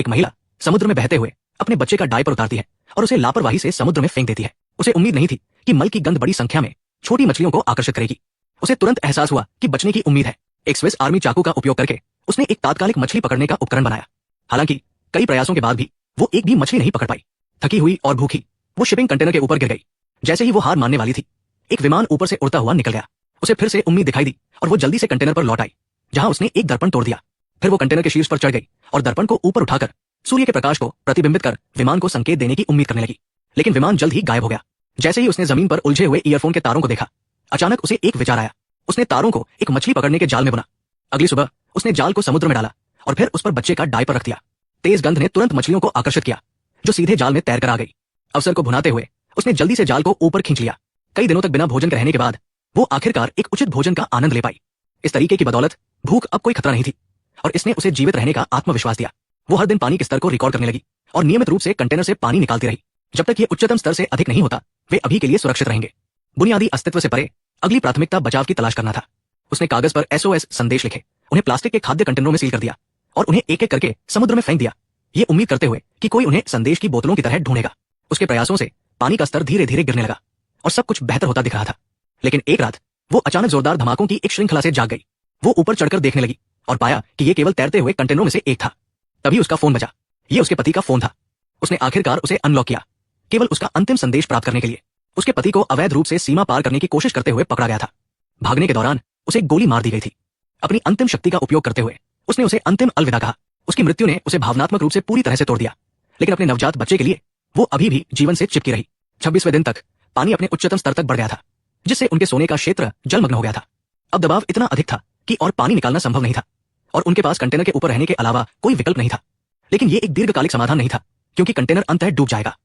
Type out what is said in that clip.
एक महिला समुद्र में बहते हुए अपने बच्चे का डायपर उतारती है और उसे लापरवाही से समुद्र में फेंक देती है। उसे उम्मीद नहीं थी कि मल की गंध बड़ी संख्या में छोटी मछलियों को आकर्षित करेगी। उसे तुरंत एहसास हुआ कि बचने की उम्मीद है। एक स्विस आर्मी चाकू का उपयोग करके उसने एक तात्कालिक मछली पकड़ने का उपकरण बनाया। हालांकि कई प्रयासों के बाद भी वो एक भी मछली नहीं पकड़ पाई। थकी हुई और भूखी वो शिपिंग कंटेनर के ऊपर गिर गई। जैसे ही वो हार मानने वाली थी, एक विमान ऊपर से उड़ता हुआ निकल गया। उसे फिर से उम्मीद दिखाई दी और वो जल्दी से कंटेनर पर लौट आई, जहां उसने एक दर्पण तोड़ दिया। फिर वो कंटेनर के शीर्ष पर चढ़ गई और दर्पण को ऊपर उठाकर सूर्य के प्रकाश को प्रतिबिंबित कर विमान को संकेत देने की उम्मीद करने लगी। लेकिन विमान जल्द ही गायब हो गया। जैसे ही उसने जमीन पर उलझे हुए ईयरफोन के तारों को देखा, अचानक उसे एक विचार आया। उसने तारों को एक मछली पकड़ने के जाल में बुना। अगली सुबह उसने जाल को समुद्र में डाला और फिर उस पर बच्चे का डायपर रख दिया। तेज गंध ने तुरंत मछलियों को आकर्षित किया, जो सीधे जाल में तैरकर आ गई। अवसर को भुनाते हुए उसने जल्दी से जाल को ऊपर खींच लिया। कई दिनों तक बिना भोजन के रहने के बाद वो आखिरकार एक उचित भोजन का आनंद ले पाई। इस तरीके की बदौलत भूख अब कोई खतरा नहीं थी और इसने उसे जीवित रहने का आत्मविश्वास दिया। वो हर दिन पानी के स्तर को रिकॉर्ड करने लगी और नियमित रूप से कंटेनर से पानी निकालती रही। जब तक ये उच्चतम स्तर से अधिक नहीं होता, वे अभी के लिए सुरक्षित रहेंगे। बुनियादी अस्तित्व से परे अगली प्राथमिकता बचाव की तलाश करना था। उसने कागज पर SOS संदेश लिखे, उन्हें प्लास्टिक के खाद्य कंटेनरों में सील कर दिया और उन्हें एक एक करके समुद्र में फेंक दिया, ये उम्मीद करते हुए कि कोई उन्हें संदेश की बोतलों की तरह ढूंढेगा। उसके प्रयासों से पानी का स्तर धीरे धीरे गिरने लगा और सब कुछ बेहतर होता दिख रहा था। लेकिन एक रात वो अचानक जोरदार धमाकों की एक श्रृंखला से जाग गई। वो ऊपर चढ़कर देखने लगी और पाया कि ये केवल तैरते हुए कंटेनरों में से एक था। तभी उसका फोन बजा। ये उसके पति का फोन था। उसने आखिरकार उसे अनलॉक किया, केवल उसका अंतिम संदेश प्राप्त करने के लिए। उसके पति को अवैध रूप से सीमा पार करने की कोशिश करते हुए पकड़ा गया था। भागने के दौरान उसे गोली मार दी गई थी। अपनी अंतिम शक्ति का उपयोग करते हुए उसने उसे अंतिम अलविदा कहा। उसकी मृत्यु ने उसे भावनात्मक रूप से पूरी तरह से तोड़ दिया, लेकिन अपने नवजात बच्चे के लिए वो अभी भी जीवन से चिपकी रही। 26वें दिन तक पानी अपने उच्चतम स्तर तक बढ़ गया था, जिससे उनके सोने का क्षेत्र जलमग्न हो गया था। अब दबाव इतना अधिक था कि और पानी निकालना संभव नहीं था और उनके पास कंटेनर के ऊपर रहने के अलावा कोई विकल्प नहीं था। लेकिन ये एक दीर्घकालिक समाधान नहीं था, क्योंकि कंटेनर अंततः डूब जाएगा।